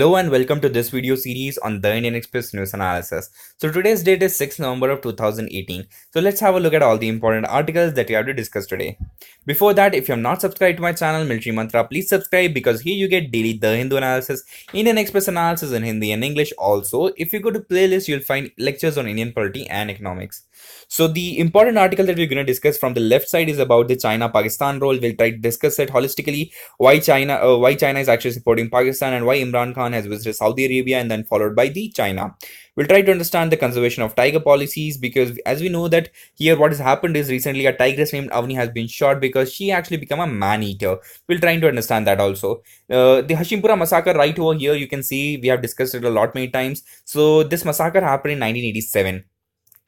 Hello and welcome to this video series on the Indian Express News Analysis. So today's date is 6th November of 2018. So let's have a look at all the important articles that we have to discuss today. Before that, if you have not subscribed to my channel Military Mantra, please subscribe because here you get daily The Hindu analysis, Indian Express analysis in Hindi and English. Also, if you go to playlist, you'll find lectures on Indian polity and economics. So the important article that we're going to discuss from the left side is about the China-Pakistan role. We'll try to discuss it holistically, why China is actually supporting Pakistan and why Imran Khan has visited Saudi Arabia and then followed by the China. We'll try to understand the conservation of tiger policies because as we know that here what has happened is recently a tigress named Avani has been shot because she actually become a man-eater. We'll try to understand that also. The Hashimpura Massacre right over here, you can see we have discussed it a lot many times. So this massacre happened in 1987.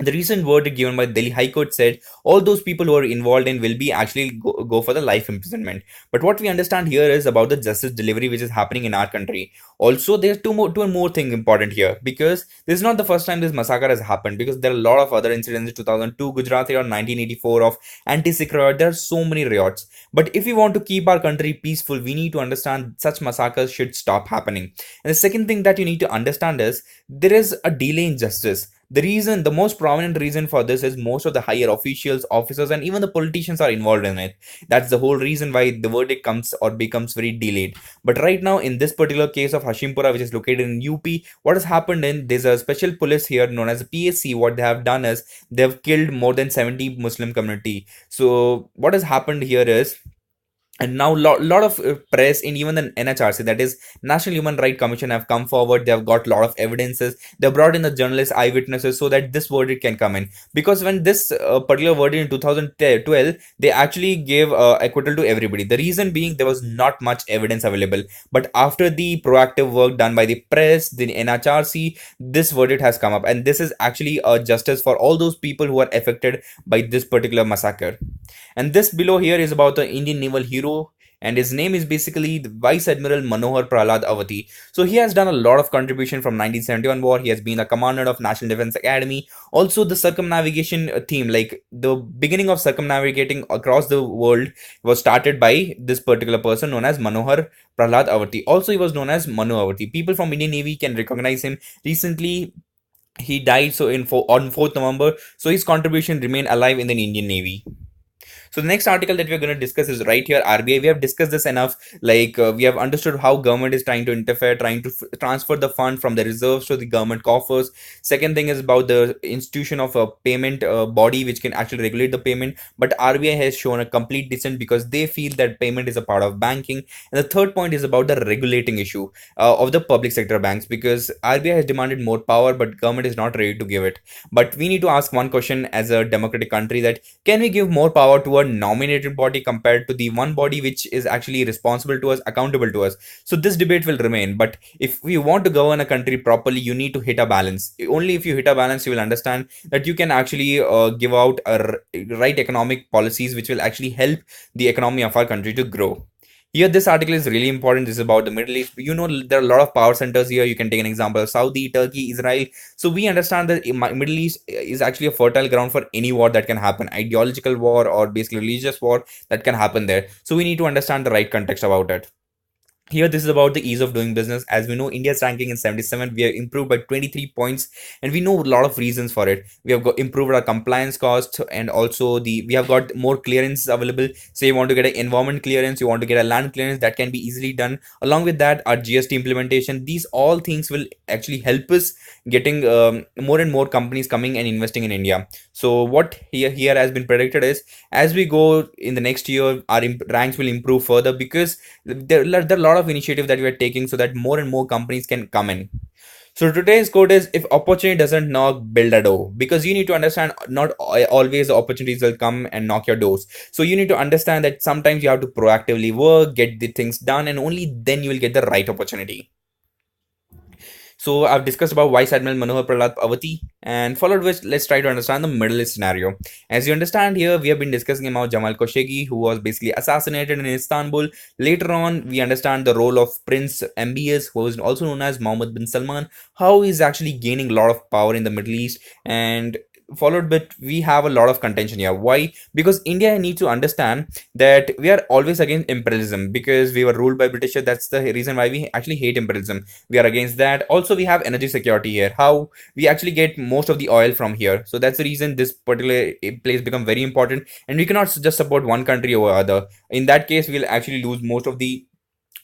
The recent verdict given by the Delhi High Court said all those people who are involved in will be actually go for the life imprisonment. But what we understand here is about the justice delivery which is happening in our country. Also, there's two more thing important here because this is not the first time this massacre has happened because there are a lot of other incidents in 2002 Gujarat or 1984 of anti-Sikh riot. There are so many riots. But if we want to keep our country peaceful, we need to understand such massacres should stop happening. And the second thing that you need to understand is there is a delay in justice. The most prominent reason for this is most of the higher officials, officers, and even the politicians are involved in it. That's the whole reason why the verdict comes or becomes very delayed. But right now, in this particular case of Hashimpura, which is located in UP, what has happened in there's a special police here known as a PSC. What they have done is they have killed more than 70 Muslim community. So what has happened here is and now lot of press in even the NHRC, that is National Human Rights Commission, have come forward. They have got a lot of evidences. They brought in the journalists, eyewitnesses, so that this verdict can come in. Because when this particular verdict in 2012, they actually gave acquittal to everybody. The reason being there was not much evidence available. But after the proactive work done by the press, the NHRC, this verdict has come up, and this is actually a justice for all those people who are affected by this particular massacre. And this below here is about the Indian naval hero, and his name is basically the Vice Admiral Manohar Prahlad Awati. So he has done a lot of contribution from 1971 war. He has been a commander of National Defense Academy. Also the circumnavigation theme, like the beginning of circumnavigating across the world, was started by this particular person known as Manohar Prahlad Awati. Also he was known as Manu Awati. People from Indian Navy can recognize him. Recently he died on 4th November. So his contribution remained alive in the Indian Navy. So the next article that we're going to discuss is right here, RBI. We have discussed this enough. We have understood how government is trying to interfere, trying to transfer the fund from the reserves to the government coffers. Second thing is about the institution of a payment body which can actually regulate the payment. But RBI has shown a complete dissent because they feel that payment is a part of banking. And the third point is about the regulating issue of the public sector banks because RBI has demanded more power, but government is not ready to give it. But we need to ask one question as a democratic country, that can we give more power to a nominated body compared to the one body which is actually responsible to us, accountable to us? So this debate will remain. But if we want to govern a country properly, you need to hit a balance. Only if you hit a balance, you will understand that you can actually give out right economic policies which will actually help the economy of our country to grow. Here, this article is really important. This is about the Middle East. You know, there are a lot of power centers here. You can take an example of Saudi, Turkey, Israel. So we understand that Middle East is actually a fertile ground for any war that can happen. Ideological war or basically religious war that can happen there. So we need to understand the right context about it. Here, this is about the ease of doing business. As we know, India's ranking in 77, we have improved by 23 points, and we know a lot of reasons for it. We have got improved our compliance costs, and also we have got more clearances available. Say you want to get an environment clearance, you want to get a land clearance, that can be easily done. Along with that, our GST implementation, these all things will actually help us getting more and more companies coming and investing in India. So what here has been predicted is as we go in the next year, our ranks will improve further because there are a lot of initiative that we are taking so that more and more companies can come in. So today's quote is, if opportunity doesn't knock, build a door. Because you need to understand not always the opportunities will come and knock your doors. So you need to understand that sometimes you have to proactively work, get the things done, and only then you will get the right opportunity. So I've discussed about Vice Admiral Manohar Prahlad Awati, and followed which let's try to understand the Middle East scenario. As you understand here, we have been discussing about Jamal Khashoggi, who was basically assassinated in Istanbul. Later on, we understand the role of Prince MBS, who is also known as Mohammed bin Salman, how he's actually gaining a lot of power in the Middle East. And followed, but we have a lot of contention here. Why? Because India needs to understand that we are always against imperialism because we were ruled by British. That's the reason why we actually hate imperialism. We are against that. Also, we have energy security here. How we actually get most of the oil from here. So that's the reason this particular place become very important, and we cannot just support one country over other. In that case, we'll actually lose most of the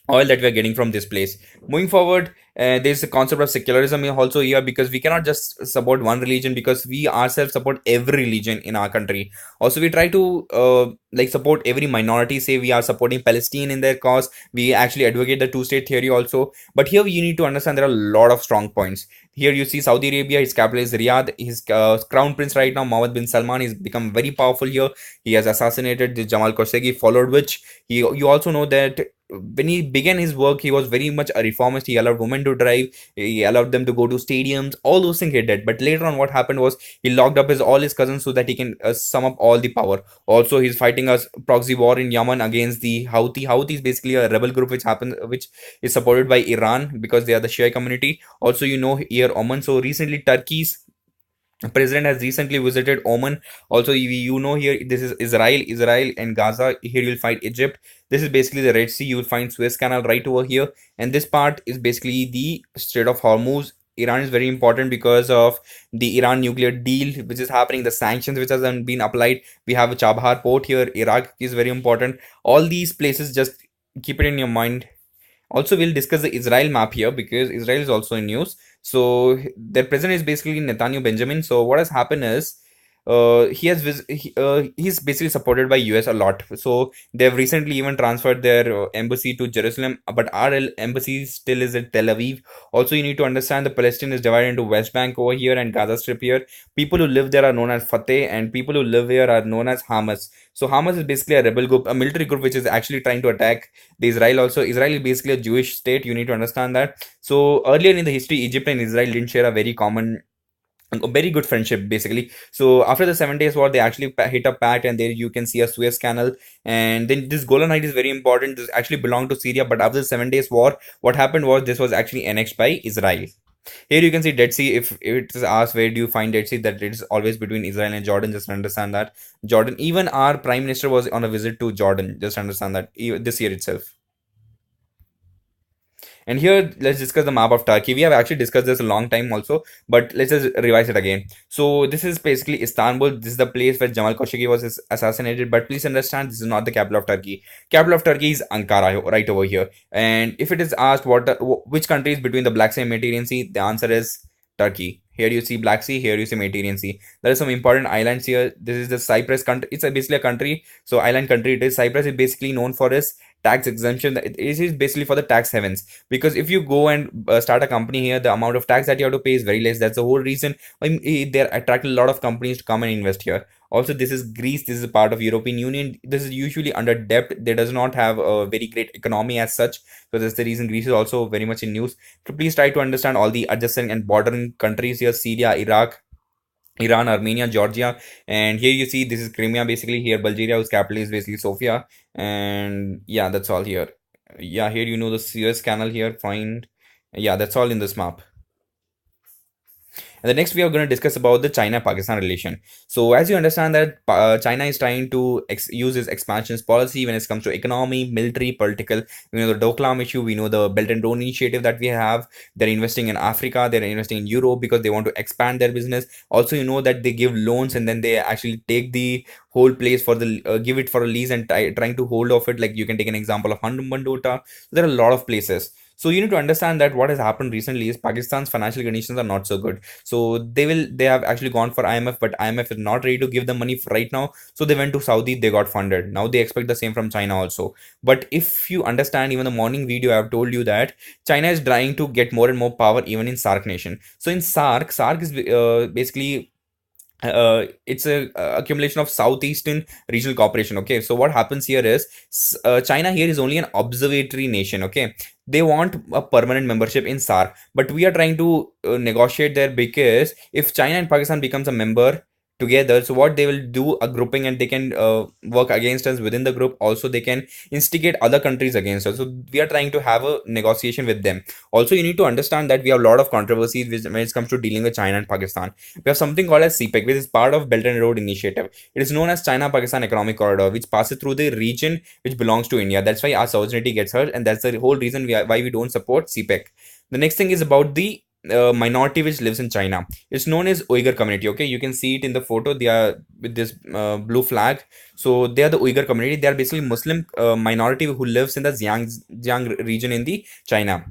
oil that we are getting from this place. Moving forward, there's a concept of secularism also here, because we cannot just support one religion, because we ourselves support every religion in our country. Also, we try to like support every minority. Say we are supporting Palestine in their cause, we actually advocate the two-state theory also. But here you need to understand there are a lot of strong points. Here you see Saudi Arabia, his capital is Riyadh. His crown prince right now, Mohammed bin Salman, is become very powerful here. He has assassinated the Jamal Khashoggi, followed which you also know that when he began his work, he was very much a reformist. He allowed women to drive, he allowed them to go to stadiums, all those things he did. But later on, what happened was he locked up all his cousins so that he can sum up all the power. Also, he's fighting a proxy war in Yemen against the Houthi. Houthi is basically a rebel group which is supported by Iran because they are the Shia community. Also, you know here Oman. So recently, Turkey's president has recently visited Oman. Also, you know here this is Israel and Gaza. Here you'll find Egypt. This is basically the Red Sea. You will find Suez Canal right over here, and this part is basically the Strait of Hormuz. Iran is very important because of the Iran nuclear deal which is happening, the sanctions which has been applied. We have a Chabahar port here. Iraq is very important. All these places, just keep it in your mind. Also, we'll discuss the Israel map here because Israel is also in news. So their president is basically Netanyahu Benjamin. So what has happened is he's basically supported by US a lot. So they've recently even transferred their embassy to Jerusalem, but our embassy still is at Tel Aviv. Also, you need to understand the Palestine is divided into West Bank over here and Gaza Strip here. People who live there are known as Fateh, and people who live here are known as Hamas. So Hamas is basically a rebel group, a military group which is actually trying to attack the Israel. Also, Israel is basically a Jewish state. You need to understand that. So earlier in the history, Egypt and Israel didn't share a very good friendship basically. So after the 7 days war, they actually hit a pact, and there you can see a Suez Canal. And then this Golan Heights is very important. This actually belonged to Syria, but after the 7 days war, what happened was this was actually annexed by Israel. Here you can see Dead Sea. If it is asked where do you find Dead Sea, that it is always between Israel and Jordan. Just understand that. Jordan, even our prime minister was on a visit to Jordan. Just understand that this year itself. And here, let's discuss the map of Turkey. We have actually discussed this a long time also, but let's just revise it again. So this is basically Istanbul. This is the place where Jamal Khashoggi was assassinated. But please understand, this is not the capital of Turkey. Capital of Turkey is Ankara, right over here. And if it is asked which country is between the Black Sea and Mediterranean Sea, the answer is Turkey. Here you see Black Sea, here you see Mediterranean Sea. There are some important islands here. This is the Cyprus country. It's basically a country, so island country it is. Cyprus is basically known for its tax exemption. It is basically for the tax havens, because if you go and start a company here, the amount of tax that you have to pay is very less. That's the whole reason they attract a lot of companies to come and invest here. Also, this is Greece. This is a part of European Union. This is usually under debt. They does not have a very great economy as such. So that's the reason Greece is also very much in news. So please try to understand all the adjacent and bordering countries here: Syria, Iraq, Iran, Armenia, Georgia. And here you see this is Crimea basically. Here Bulgaria, whose capital is basically Sofia. And yeah, that's all here. Yeah, here you know the Suez Canal here. Find. Yeah, that's all in this map. And the next we are going to discuss about the China-Pakistan relation. So as you understand that China is trying to use its expansionist policy when it comes to economy, military, political. We know the Doklam issue. We know the Belt and Road initiative that we have. They're investing in Africa. They're investing in Europe because they want to expand their business. Also, you know that they give loans and then they actually take the whole place for the give it for a lease and trying to hold off it. Like you can take an example of Handum. There are a lot of places. So you need to understand that what has happened recently is Pakistan's financial conditions are not so good. So they have actually gone for IMF, but IMF is not ready to give them money right now. So they went to Saudi, they got funded. Now they expect the same from China also. But if you understand, even the morning video I have told you that China is trying to get more and more power even in SARC nation. So in SARC is basically it's a accumulation of southeastern regional cooperation. Okay, so what happens here is China here is only an observatory nation. Okay, they want a permanent membership in SARC, but we are trying to negotiate there, because if China and Pakistan becomes a member, together. So what they will do a grouping, and they can work against us within the group. Also they can instigate other countries against us. So we are trying to have a negotiation with them. Also you need to understand that we have a lot of controversies when it comes to dealing with China and Pakistan. We have something called as CPEC, which is part of Belt and Road Initiative. It is known as China Pakistan Economic Corridor, which passes through the region which belongs to India. That's why our sovereignty gets hurt, and that's the whole reason why we don't support CPEC. The next thing is about the minority which lives in China. It's known as Uyghur community. Okay, you can see it in the photo. They are with this blue flag. So they are the Uyghur community. They are basically Muslim minority who lives in the Xinjiang region in the China.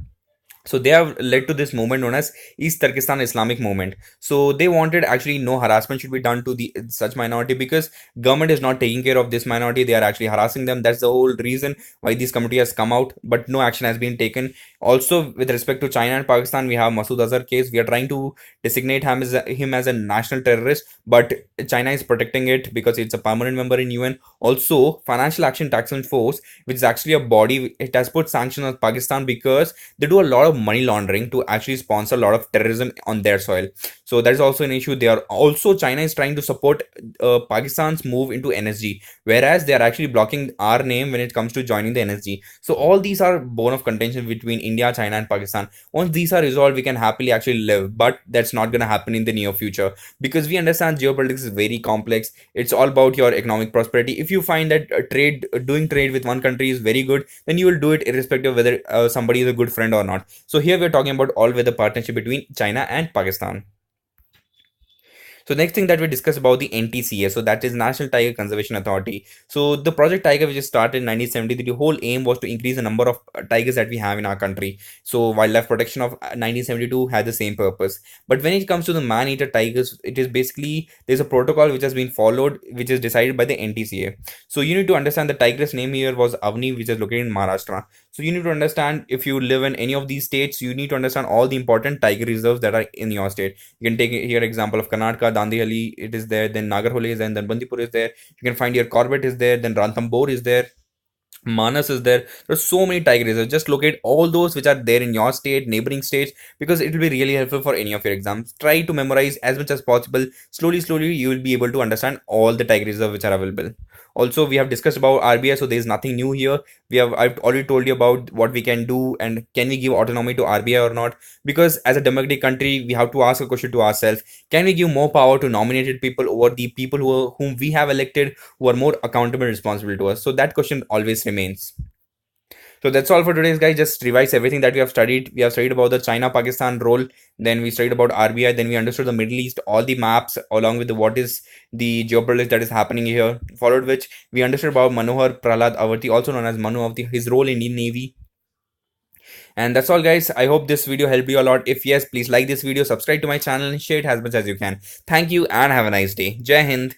So they have led to this movement known as East Turkestan Islamic movement. So they wanted actually no harassment should be done to the such minority, because government is not taking care of this minority. They are actually harassing them. That's the whole reason why this committee has come out, but no action has been taken. Also with respect to China and Pakistan, we have Masood Azhar case. We are trying to designate him as a national terrorist, but China is protecting it because it's a permanent member in UN. Also Financial Action Task Force, which is actually a body, it has put sanctions on Pakistan because they do a lot of money laundering to actually sponsor a lot of terrorism on their soil. So that is also an issue. They are also, China is trying to support Pakistan's move into NSG, whereas they are actually blocking our name when it comes to joining the NSG. So all these are bone of contention between India, China and Pakistan. Once these are resolved, we can happily actually live, but that's not going to happen in the near future, because we understand geopolitics is very complex. It's all about your economic prosperity. If you find that doing trade with one country is very good, then you will do it irrespective of whether somebody is a good friend or not. So here we're talking about all weather partnership between China and Pakistan. So next thing that we discuss about the NTCA, so that is National Tiger Conservation Authority. So the Project Tiger, which is started in 1970, the whole aim was to increase the number of tigers that we have in our country. So wildlife protection of 1972 had the same purpose. But when it comes to the man-eater tigers, it is basically, there's a protocol which has been followed, which is decided by the NTCA. So you need to understand the tigress name here was Avni, which is located in Maharashtra. So you need to understand, if you live in any of these states, you need to understand all the important tiger reserves that are in your state. You can take here example of Karnataka, Dandeli, it is there, then Nagarhole is there, then Bandipur is there. You can find your Corbett is there, then Ranthambore is there. Manas is there. There's so many tiger reserves. Just locate all those which are there in your state, neighboring states, because it will be really helpful for any of your exams. Try to memorize as much as possible. Slowly, you will be able to understand all the tiger reserves which are available. Also, we have discussed about RBI, so there is nothing new here. I've already told you about what we can do and can we give autonomy to RBI or not. Because as a democratic country, we have to ask a question to ourselves: can we give more power to nominated people over the people whom we have elected, who are more accountable and responsible to us? So that question always remains. So that's all for today's guys. Just revise everything that we have studied. We have studied about the China Pakistan role, then we studied about RBI, then we understood the Middle East, all the maps along with what is the geopolitics that is happening here. Followed which we understood about Manohar Prahlad Awati, also known as Manu, of his role in Indian Navy. And that's all guys. I hope this video helped you a lot. If yes, please like this video, subscribe to my channel and share it as much as you can. Thank you and have a nice day. Jai Hind.